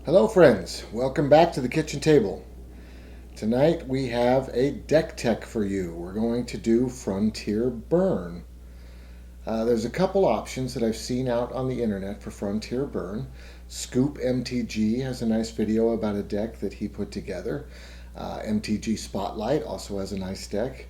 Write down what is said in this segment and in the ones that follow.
Hello friends, welcome back to the kitchen table. Tonight we have a deck tech for you. We're going to do Frontier Burn. There's a couple options that I've seen out on the internet for Frontier Burn. Scoop MTG has a nice video about a deck that he put together. MTG Spotlight also has a nice deck.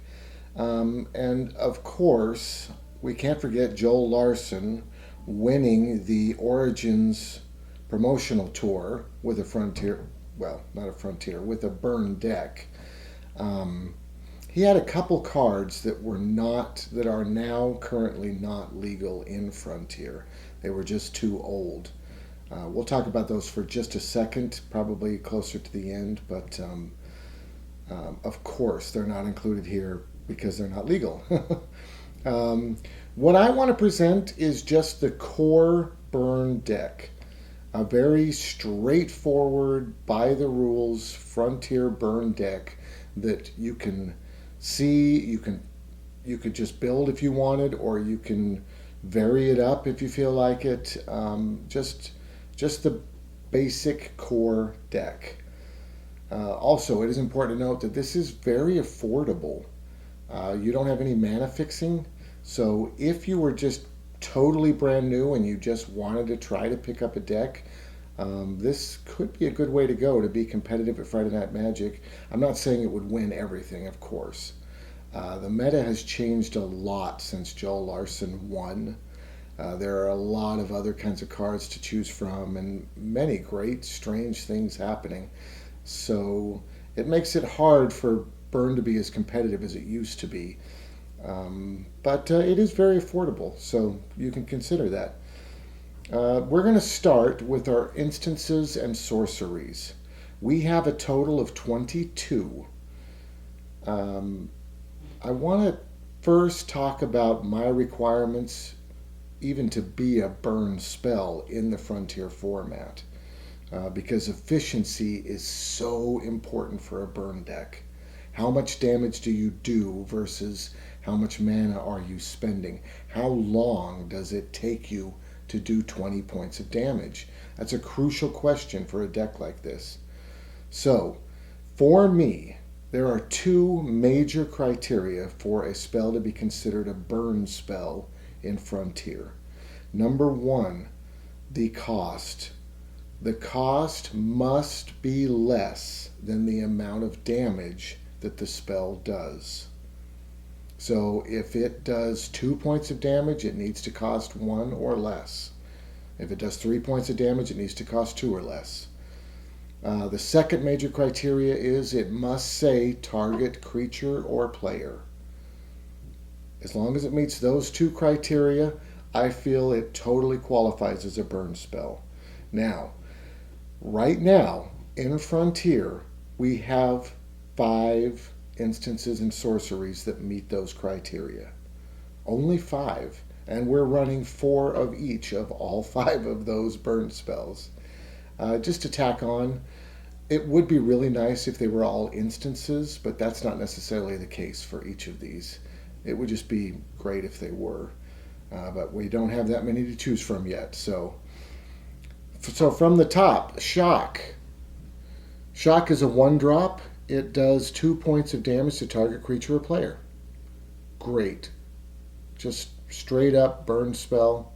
And of course, we can't forget Joel Larson winning the Origins promotional tour with a Frontier, well, not a Frontier, with a Burn deck. He had a couple cards that are now currently not legal in Frontier. They were just too old. We'll talk about those for just a second, probably closer to the end, but of course they're not included here because they're not legal. What I want to present is just the core Burn deck. A very straightforward, by the rules, Frontier Burn deck that you can see. You could just build if you wanted, or you can vary it up if you feel like it. Just the basic core deck. Also, it is important to note that this is very affordable. You don't have any mana fixing, so if you were just totally brand new and you just wanted to try to pick up a deck, this could be a good way to go to be competitive at Friday Night Magic. I'm not saying it would win everything, of course. The meta has changed a lot since Joel Larson won. There are a lot of other kinds of cards to choose from and many great, strange things happening. So it makes it hard for Burn to be as competitive as it used to be. But it is very affordable, so you can consider that. We're going to start with our instances and sorceries. We have a total of 22. I want to first talk about my requirements even to be a burn spell in the Frontier format, because efficiency is so important for a burn deck. How much damage do you do versus how much mana are you spending? How long does it take you to do 20 points of damage? That's a crucial question for a deck like this. So, for me, there are two major criteria for a spell to be considered a burn spell in Frontier. Number one, the cost. The cost must be less than the amount of damage that the spell does. So if it does 2 points of damage, it needs to cost 1 or less. If it does 3 points of damage, it needs to cost 2 or less. The second major criteria is it must say target creature or player. As long as it meets those two criteria, I feel it totally qualifies as a burn spell. Now, right now, in Frontier, we have 5 instances and sorceries that meet those criteria. Only 5, and we're running 4 of each of all 5 of those burn spells. Just to tack on, it would be really nice if they were all instances, but that's not necessarily the case for each of these. It would just be great if they were, but we don't have that many to choose from yet. So from the top, Shock. Shock is a 1-drop. It does 2 points of damage to target creature or player. Great. Just straight up burn spell.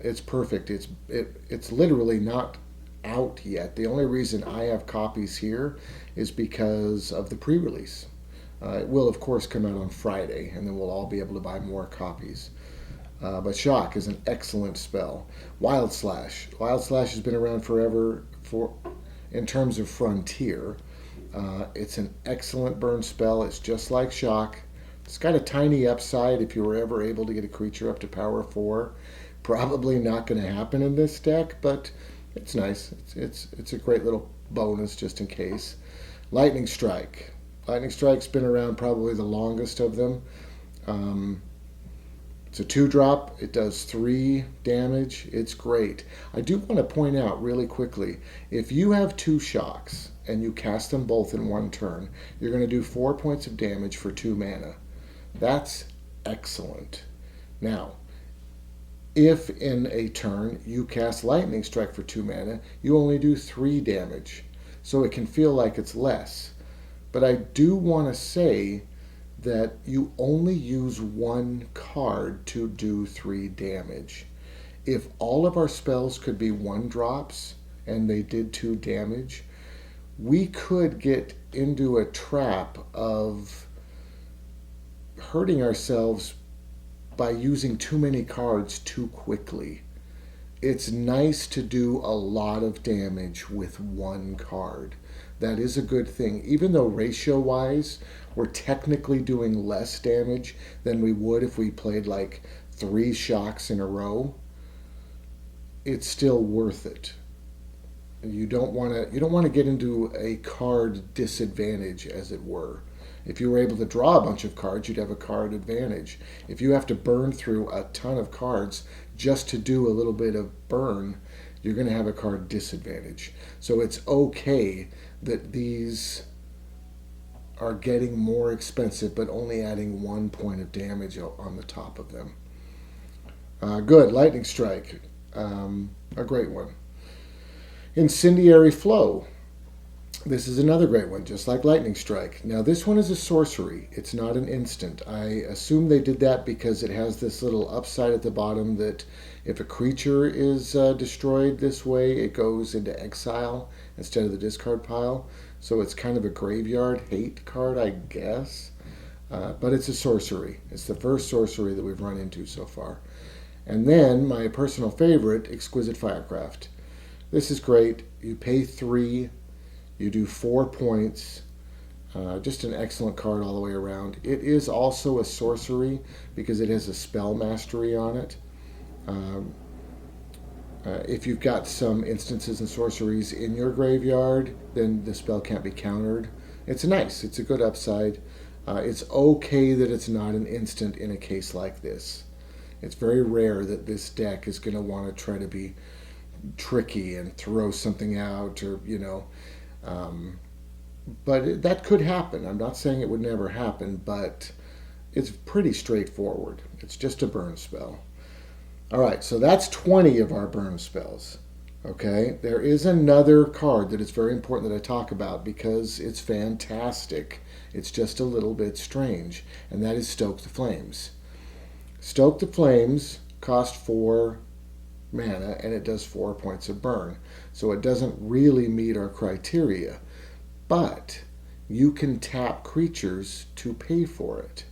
It's perfect. It's literally not out yet. The only reason I have copies here is because of the pre-release. It will, of course, come out on Friday, and then we'll all be able to buy more copies. But Shock is an excellent spell. Wild Slash. Wild Slash has been around forever in terms of Frontier. It's an excellent burn spell. It's just like Shock. It's got a tiny upside if you were ever able to get a creature up to power 4. Probably not going to happen in this deck, but it's nice. It's a great little bonus just in case. Lightning Strike. Lightning Strike's been around probably the longest of them. It's a 2-drop. It does 3 damage. It's great. I do want to point out really quickly, if you have 2 Shocks and you cast them both in one turn, you're going to do 4 points of damage for 2 mana. That's excellent. Now, If in a turn you cast Lightning Strike for 2 mana, you only do 3 damage. So it can feel like it's less. But I do want to say that you only use 1 card to do 3 damage. If all of our spells could be 1-drops and they did 2 damage, we could get into a trap of hurting ourselves by using too many cards too quickly. It's nice to do a lot of damage with 1 card. That is a good thing. Even though ratio-wise, we're technically doing less damage than we would if we played like 3 shocks in a row, it's still worth it. You don't want to get into a card disadvantage, as it were. If you were able to draw a bunch of cards, you'd have a card advantage. If you have to burn through a ton of cards just to do a little bit of burn, you're going to have a card disadvantage. So it's okay that these are getting more expensive, but only adding 1 point of damage on the top of them. Good. Lightning Strike. A great one. Incendiary Flow. This is another great one, just like Lightning Strike. Now, this one is a sorcery. It's not an instant. I assume they did that because it has this little upside at the bottom that if a creature is destroyed this way, it goes into exile instead of the discard pile. So it's kind of a graveyard hate card, I guess. But it's a sorcery. It's the first sorcery that we've run into so far. And then my personal favorite, Exquisite Firecraft. This is great. You pay 3. You do 4 points. Just an excellent card all the way around. It is also a sorcery because it has a spell mastery on it. If you've got some instances and sorceries in your graveyard, then the spell can't be countered. It's nice. It's a good upside. It's okay that it's not an instant in a case like this. It's very rare that this deck is going to want to try to be tricky and throw something out, or but that could happen. I'm not saying it would never happen, but it's pretty straightforward. It's just a burn spell. All right, so that's 20 of our burn spells. Okay, there is another card that is very important that I talk about because it's fantastic. It's just a little bit strange, and that is Stoke the Flames. Stoke the Flames cost 4 mana, and it does 4 points of burn. So it doesn't really meet our criteria. But you can tap creatures to pay for it.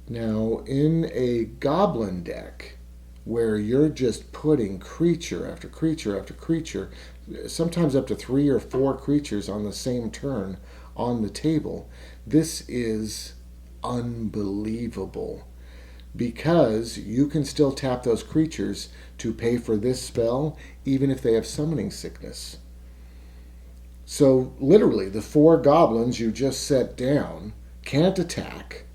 Now, in a goblin deck, where you're just putting creature after creature after creature, sometimes up to 3 or 4 creatures on the same turn on the table, this is unbelievable. Because you can still tap those creatures to pay for this spell, even if they have summoning sickness. So, literally, the 4 goblins you just set down can't attack.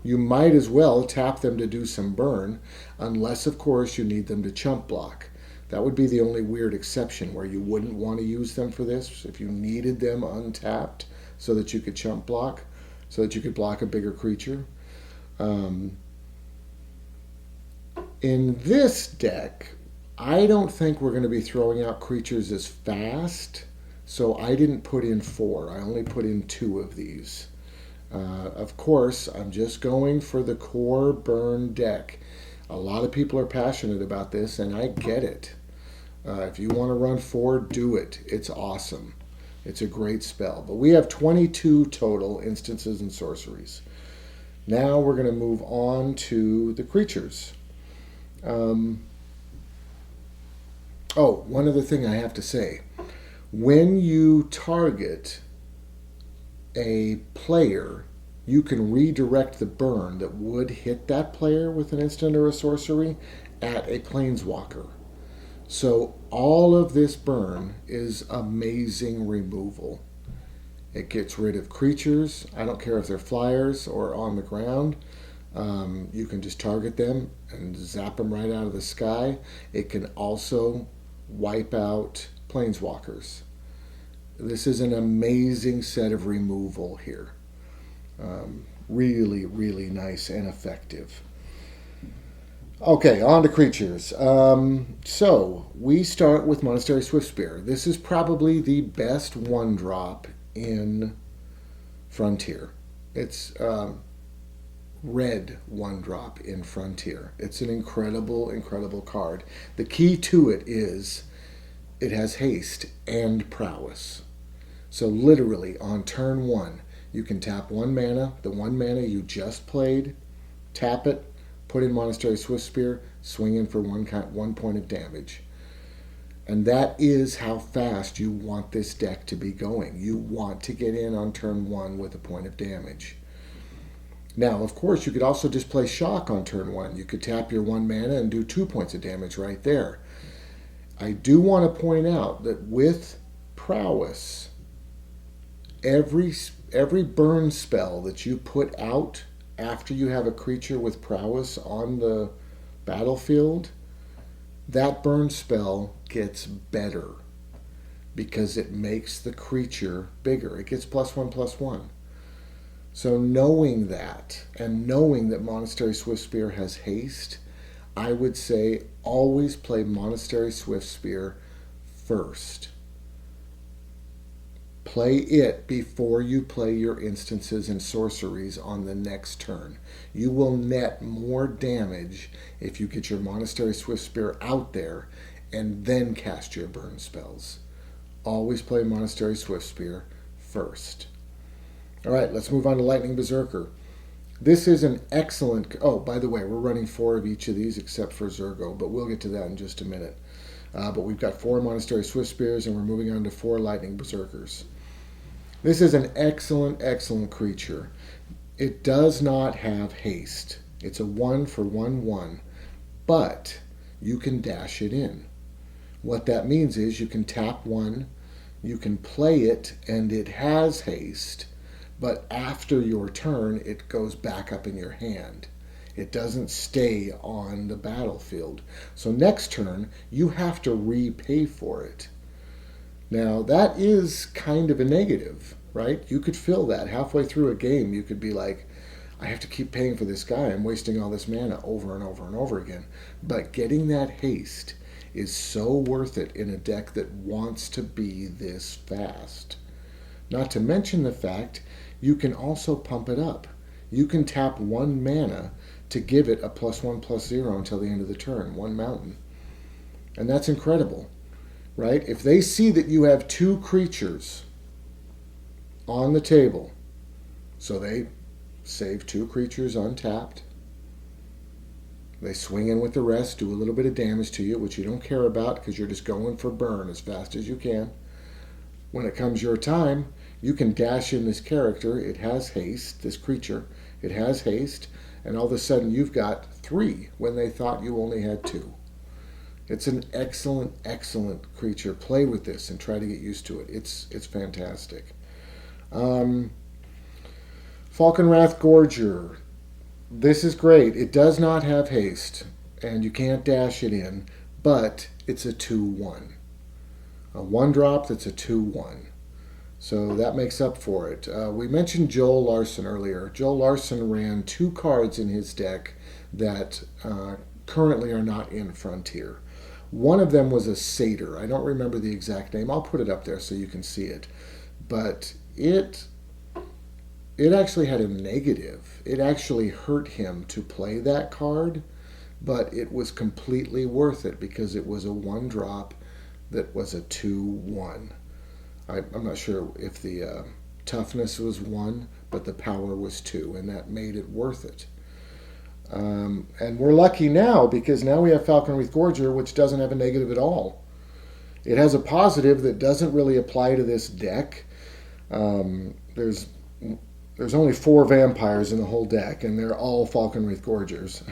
You might as well tap them to do some burn, unless, of course, you need them to chump block. That would be the only weird exception where you wouldn't want to use them for this, if you needed them untapped so that you could chump block, so that you could block a bigger creature. In this deck, I don't think we're going to be throwing out creatures as fast, so I didn't put in 4. I only put in 2 of these. Of course, I'm just going for the core burn deck. A lot of people are passionate about this, and I get it. If you want to run 4, do it. It's awesome. It's a great spell. But we have 22 total instances and sorceries. Now we're going to move on to the creatures. One other thing I have to say. When you target a player, you can redirect the burn that would hit that player with an instant or a sorcery at a planeswalker. So all of this burn is amazing removal. It gets rid of creatures. I don't care if they're flyers or on the ground. You can just target them and zap them right out of the sky. It can also wipe out planeswalkers. This is an amazing set of removal here. Really, really nice and effective. Okay, on to creatures. So we start with Monastery Swiftspear. This is probably the best one drop in Frontier. It's red one drop in Frontier. It's an incredible, incredible card. The key to it is it has haste and prowess. So literally on turn one, you can tap one mana, the one mana you just played, tap it, put in Monastery Swiftspear, swing in for one point of damage. And that is how fast you want this deck to be going. You want to get in on turn one with a point of damage. Now, of course, you could also just play Shock on turn one. You could tap your one mana and do 2 points of damage right there. I do want to point out that with prowess, every burn spell that you put out after you have a creature with prowess on the battlefield, that burn spell gets better because it makes the creature bigger. It gets +1/+1. So knowing that, and knowing that Monastery Swiftspear has haste, I would say always play Monastery Swiftspear first. Play it before you play your instances and sorceries on the next turn. You will net more damage if you get your Monastery Swiftspear out there and then cast your burn spells. Always play Monastery Swiftspear first. All right, let's move on to Lightning Berserker. This is an excellent... Oh, by the way, we're running 4 of each of these except for Zurgo, but we'll get to that in just a minute. But we've got 4 Monastery Swiftspears, and we're moving on to 4 Lightning Berserkers. This is an excellent, excellent creature. It does not have haste. It's a 1 for 1/1, but you can dash it in. What that means is you can tap 1, you can play it, and it has haste, but after your turn, it goes back up in your hand. It doesn't stay on the battlefield. So next turn, you have to repay for it. Now, that is kind of a negative, right? You could feel that. Halfway through a game, you could be like, I have to keep paying for this guy. I'm wasting all this mana over and over and over again. But getting that haste is so worth it in a deck that wants to be this fast. Not to mention the fact you can also pump it up. You can tap 1 mana to give it a +1/+0 until the end of the turn, 1 mountain. And that's incredible, right? If they see that you have 2 creatures on the table, so they save 2 creatures untapped, they swing in with the rest, do a little bit of damage to you, which you don't care about because you're just going for burn as fast as you can. When it comes your time, you can dash in this character. It has haste, this creature. It has haste, and all of a sudden you've got 3 when they thought you only had 2. It's an excellent, excellent creature. Play with this and try to get used to it. It's fantastic. Falkenrath Gorger. This is great. It does not have haste, and you can't dash it in, but it's a 2/1. A 1-drop that's a 2/1. So that makes up for it. We mentioned Joel Larson earlier. Joel Larson ran 2 cards in his deck that currently are not in Frontier. One of them was a Satyr. I don't remember the exact name. I'll put it up there so you can see it. But it actually had a negative. It actually hurt him to play that card, but it was completely worth it because it was a 1-drop that was a 2/1. I'm not sure if the toughness was 1, but the power was 2, and that made it worth it. And we're lucky now because now we have Falkenrath Gorger, which doesn't have a negative at all. It has a positive that doesn't really apply to this deck. There's only 4 vampires in the whole deck, and they're all Falkenrath Gorgers.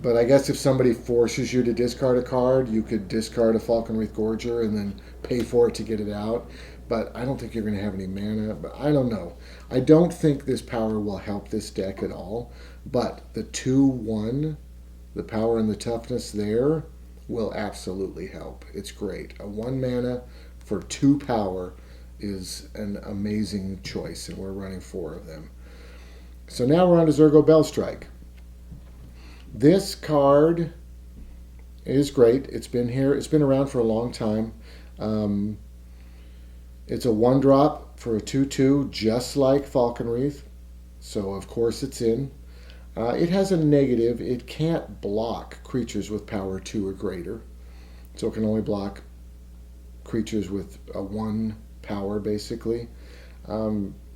But I guess if somebody forces you to discard a card, you could discard a Falkenrath Gorger and then pay for it to get it out. But I don't think you're going to have any mana. But I don't know. I don't think this power will help this deck at all. But the 2/1, the power and the toughness there, will absolutely help. It's great. A 1 mana for 2 power is an amazing choice, and we're running 4 of them. So now we're on to Zurgo Bellstriker. This card is great. It's been here. It's been around for a long time. Um, it's a 1-drop for a 2/2, just like Falkenrath. So of course it's in. It has a negative. It can't block creatures with power 2 or greater. So it can only block creatures with a 1 power, basically.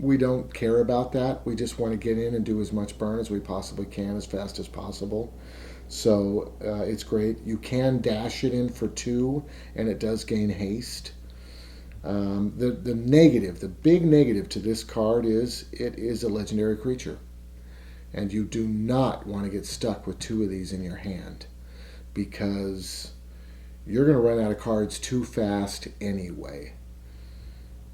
We don't care about that. We just want to get in and do as much burn as we possibly can as fast as possible. So it's great. You can dash it in for 2, and it does gain haste. The negative, the big negative to this card is it is a legendary creature. And you do not want to get stuck with 2 of these in your hand, because you're going to run out of cards too fast anyway.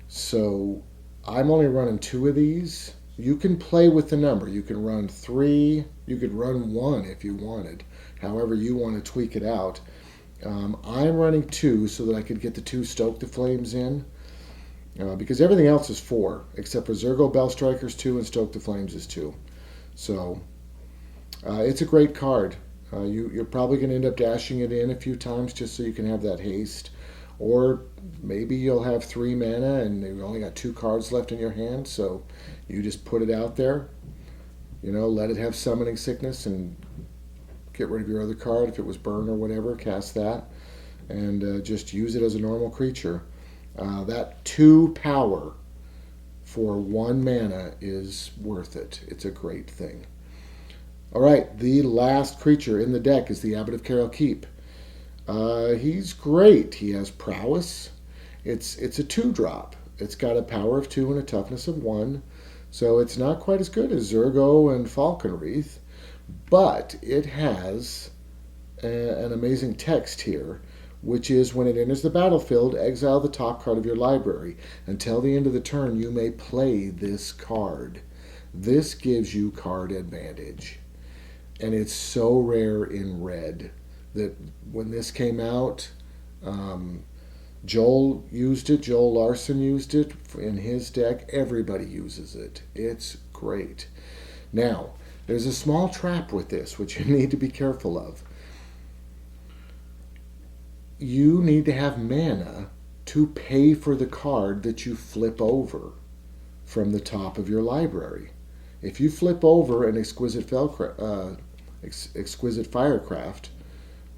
So I'm only running 2 of these. You can play with the number. You can run 3. You could run 1 if you wanted. However you want to tweak it out. I'm running 2 so that I could get the 2 Stoke the Flames in. Because everything else is 4, except for Zurgo Bellstriker's 2 and Stoke the Flames is 2. So it's a great card. You're probably going to end up dashing it in a few times just so you can have that haste. Or maybe you'll have 3 mana and you've only got 2 cards left in your hand, so you just put it out there. Let it have Summoning Sickness and get rid of your other card. If it was Burn or whatever, cast that. And just use it as a normal creature. That 2 power for 1 mana is worth it. It's a great thing. All right, the last creature in the deck is the Abbot of Keral Keep. He's great. He has prowess. It's a 2-drop. It's got a power of 2 and a toughness of 1. So it's not quite as good as Zurgo and Falkenrath, but it has an amazing text here, which is when it enters the battlefield, exile the top card of your library. Until the end of the turn, you may play this card. This gives you card advantage. And it's so rare in red that when this came out, Joel used it. Joel Larson used it in his deck. Everybody uses it. It's great. Now, there's a small trap with this, which you need to be careful of. You need to have mana to pay for the card that you flip over from the top of your library. If you flip over an Exquisite Firecraft,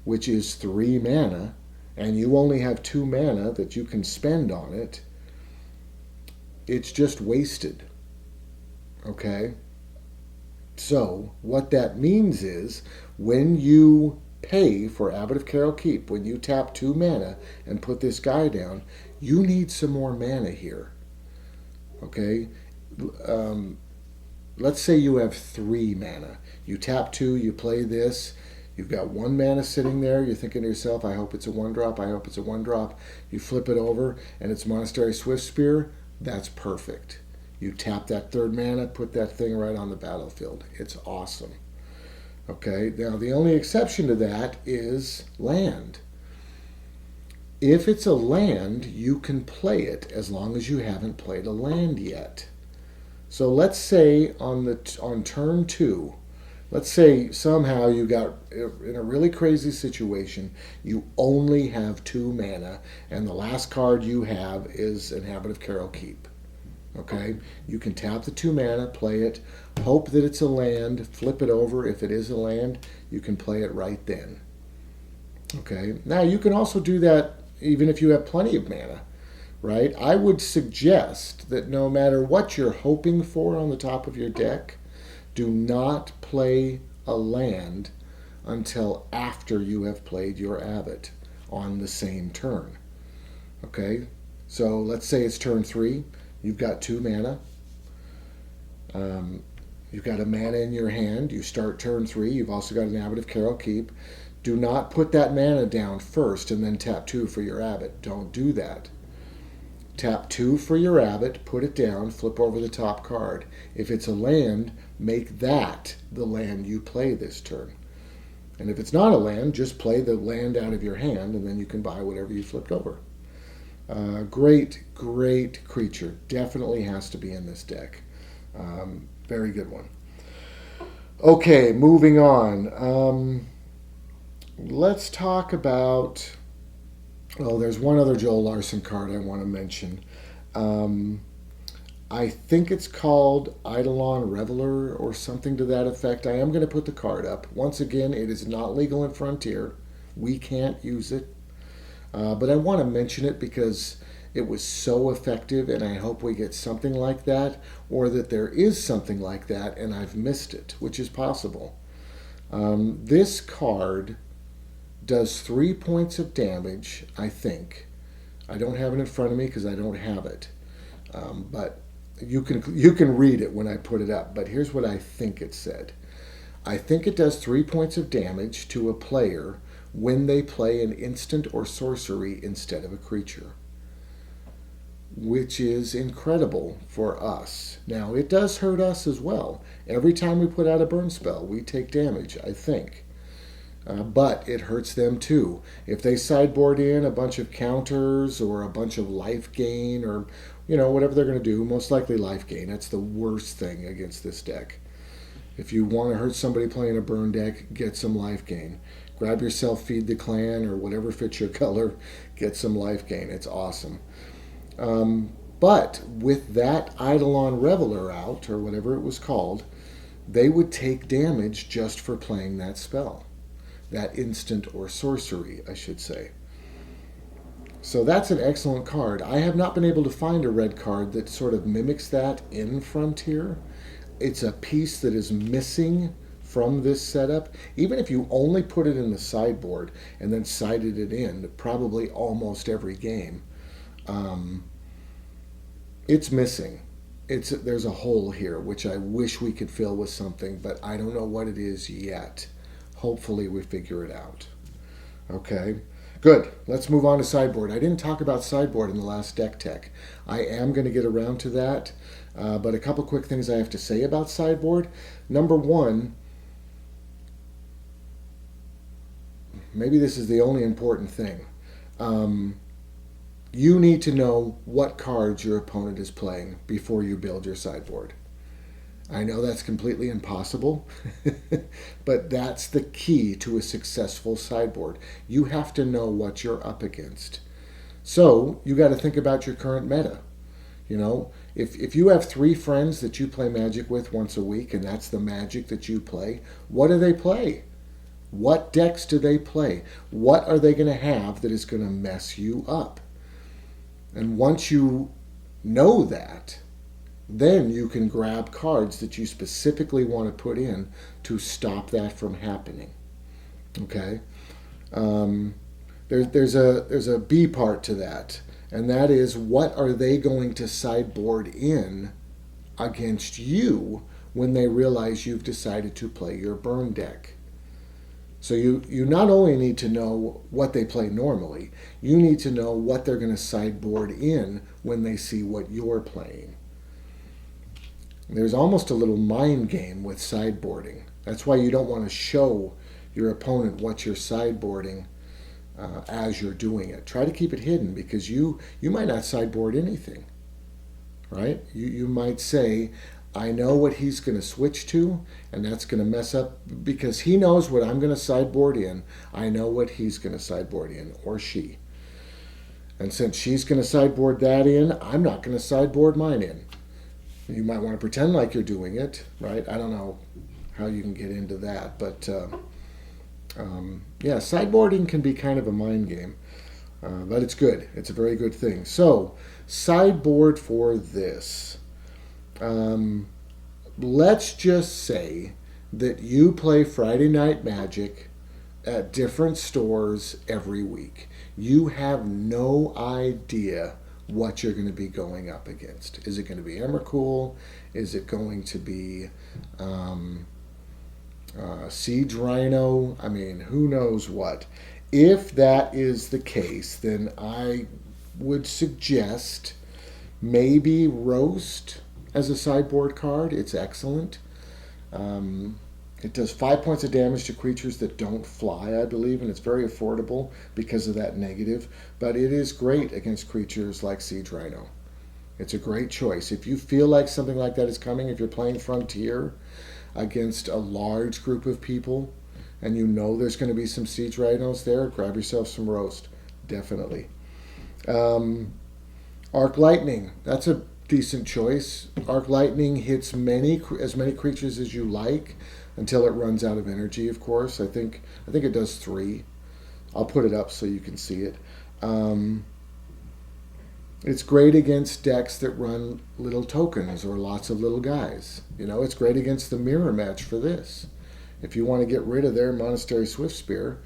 which is 3 mana, and you only have 2 mana that you can spend on it, it's just wasted. Okay? So, what that means is, when you pay for Abbot of Keral Keep, when you tap 2 mana and put this guy down, you need some more mana here. Okay? Let's say you have 3 mana. You tap 2, you play this, you've got 1 mana sitting there, you're thinking to yourself, I hope it's a 1-drop, I hope it's a 1-drop. You flip it over, and it's Monastery Swiftspear. That's perfect. You tap that 3rd mana, put that thing right on the battlefield. It's awesome. Okay, now the only exception to that is land. If it's a land, you can play it as long as you haven't played a land yet. So let's say on turn 2, let's say somehow you got in a really crazy situation, you only have 2 mana, and the last card you have is an Abbot of Keral Keep. Okay, you can tap the 2 mana, play it, hope that it's a land, flip it over. If it is a land, you can play it right then. Okay, now you can also do that even if you have plenty of mana, right? I would suggest that no matter what you're hoping for on the top of your deck, do not play a land until after you have played your Abbot on the same turn. Okay, so let's say it's turn 3. You've got 2 mana. You've got a mana in your hand. You start turn 3. You've also got an Abbot of Keral Keep. Do not put that mana down first and then tap 2 for your Abbot. Don't do that. Tap 2 for your Abbot, put it down, flip over the top card. If it's a land, make that the land you play this turn. And if it's not a land, just play the land out of your hand, and then you can buy whatever you flipped over. Great creature. Definitely has to be in this deck. Very good one. Okay, moving on. Let's talk about. Oh, there's one other Joel Larson card I want to mention. Um, I think it's called Eidolon Reveler or something to that effect. I am going to put the card up. Once again, it is not legal in Frontier. We can't use it. But I want to mention it because it was so effective, and I hope we get something like that, or that there is something like that and I've missed it, which is possible. This card does 3 points of damage, I think. I don't have it in front of me because I don't have it. But you can read it when I put it up. But here's what I think it said. I think it does 3 points of damage to a player when they play an instant or sorcery instead of a creature, which is incredible for us. Now, it does hurt us as well. Every time we put out a burn spell, we take damage, I think. But it hurts them too. If they sideboard in a bunch of counters or a bunch of life gain or, whatever they're going to do, most likely life gain. That's the worst thing against this deck. If you want to hurt somebody playing a burn deck, get some life gain. Grab yourself Feed the Clan or whatever fits your color, get some life gain. It's awesome. But with that Eidolon Reveler out, or whatever it was called, they would take damage just for playing that spell. That instant or sorcery, I should say. So that's an excellent card. I have not been able to find a red card that sort of mimics that in Frontier. It's a piece that is missing from this setup. Even if you only put it in the sideboard and then sided it in, probably almost every game, it's missing. There's a hole here, which I wish we could fill with something, but I don't know what it is yet. Hopefully we figure it out. Okay, good. Let's move on to sideboard. I didn't talk about sideboard in the last deck tech. I am going to get around to that, but a couple quick things I have to say about sideboard. Number one, maybe this is the only important thing. You need to know what cards your opponent is playing before you build your sideboard. I know that's completely impossible, but that's the key to a successful sideboard. You have to know what you're up against. So you got to think about your current meta. If you have 3 friends that you play Magic with once a week, and that's the Magic that you play, what do they play? What decks do they play? What are they going to have that is going to mess you up? And once you know that, then you can grab cards that you specifically want to put in to stop that from happening. Okay? There's a B part to that, and that is, what are they going to sideboard in against you when they realize you've decided to play your burn deck? So you not only need to know what they play normally, you need to know what they're going to sideboard in when they see what you're playing. There's almost a little mind game with sideboarding. That's why you don't want to show your opponent what you're sideboarding as you're doing it. Try to keep it hidden, because you might not sideboard anything, right? You might say, I know what he's going to switch to, and that's going to mess up, because he knows what I'm going to sideboard in. I know what he's going to sideboard in, or she. And since she's going to sideboard that in, I'm not going to sideboard mine in. You might want to pretend like you're doing it, right? I don't know how you can get into that, but yeah, sideboarding can be kind of a mind game, but it's good. It's a very good thing. So, sideboard for this. Let's just say that you play Friday Night Magic at different stores every week. You have no idea what you're going to be going up against. Is it going to be Emrakul? Is it going to be Siege Rhino? I mean, who knows what. If that is the case, then I would suggest maybe Roast as a sideboard card. It's excellent. It does 5 points of damage to creatures that don't fly, I believe, and it's very affordable because of that negative. But it is great against creatures like Siege Rhino. It's a great choice. If you feel like something like that is coming, if you're playing Frontier, against a large group of people, and you know there's going to be some siege rhinos there, grab yourself some roast. Definitely. Arc Lightning, that's a decent choice. Arc Lightning hits as many creatures as you like until it runs out of energy, of course. I think it does 3. I'll put it up so you can see it. It's great against decks that run little tokens or lots of little guys. You know, it's great against the mirror match for this. If you want to get rid of their Monastery Swiftspear,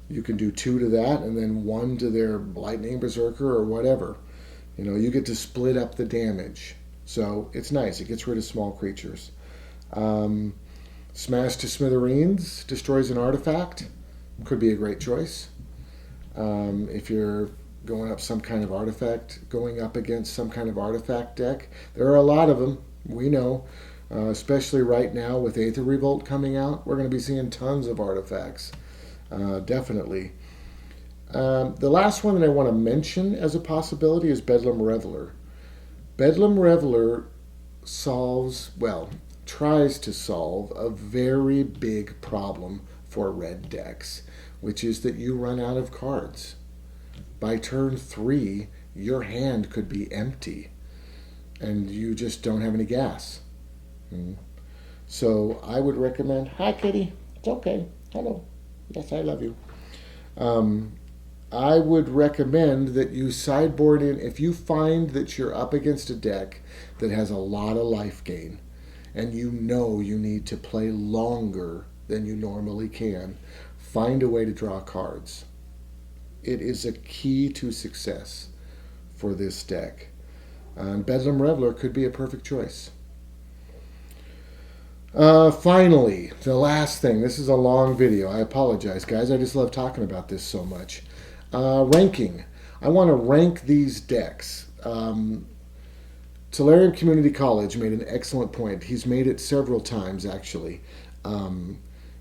you can do 2 to that and then 1 to their Lightning Berserker or whatever. You know, you get to split up the damage. So it's nice. It gets rid of small creatures. Smash to Smithereens destroys an artifact. Could be a great choice. If you're going up against some kind of artifact deck. There are a lot of them, we know. Especially right now with Aether Revolt coming out. We're going to be seeing tons of artifacts. Definitely. The last one that I want to mention as a possibility is Bedlam Reveler. Bedlam Reveler tries to solve a very big problem for red decks, which is that you run out of cards. By turn 3, your hand could be empty, and you just don't have any gas. So I would recommend, hi kitty, it's okay, hello, yes I love you. I would recommend that you sideboard in, if you find that you're up against a deck that has a lot of life gain, and you know you need to play longer than you normally can, find a way to draw cards. It is a key to success for this deck. Bedlam Reveler could be a perfect choice. Finally, the last thing. This is a long video. I apologize, guys. I just love talking about this so much. Ranking. I want to rank these decks. Tolarian Community College made an excellent point. He's made it several times, actually.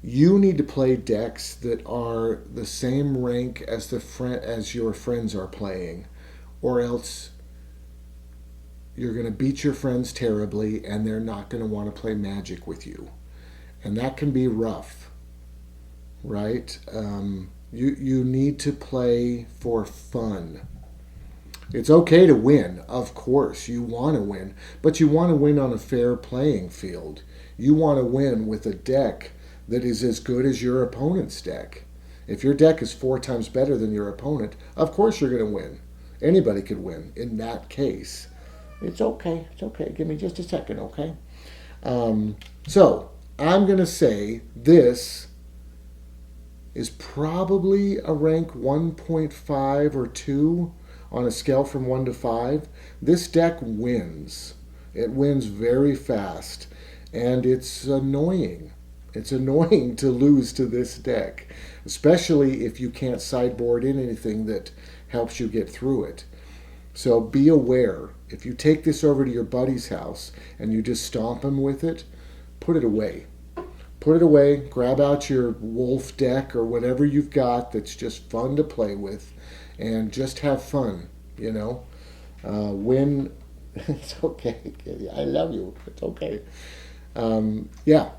You need to play decks that are the same rank as your friends are playing, or else you're going to beat your friends terribly and they're not going to want to play Magic with you. And that can be rough, right? You need to play for fun. It's okay to win, of course. You want to win, but you want to win on a fair playing field. You want to win with a deck that is as good as your opponent's deck. If your deck is 4 times better than your opponent, of course you're going to win. Anybody could win in that case. It's okay. It's okay. Give me just a second, okay? So I'm going to say this is probably a rank 1.5 or 2 on a scale from 1 to 5. This deck wins. It wins very fast, and it's annoying. It's annoying to lose to this deck, especially if you can't sideboard in anything that helps you get through it. So be aware. If you take this over to your buddy's house and you just stomp him with it, put it away. Put it away, grab out your wolf deck or whatever you've got that's just fun to play with, and just have fun, you know. Win. It's okay, Kitty. I love you. It's okay. Yeah.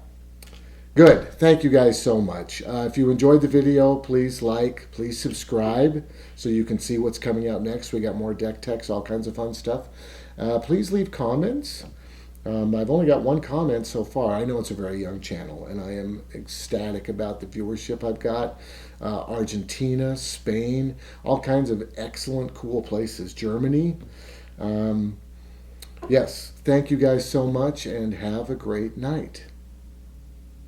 Good. Thank you guys so much. If you enjoyed the video, please like, please subscribe so you can see what's coming out next. We got more deck techs, all kinds of fun stuff. Please leave comments. I've only got 1 comment so far. I know it's a very young channel, and I am ecstatic about the viewership I've got. Argentina, Spain, all kinds of excellent, cool places. Germany. Yes, thank you guys so much, and have a great night.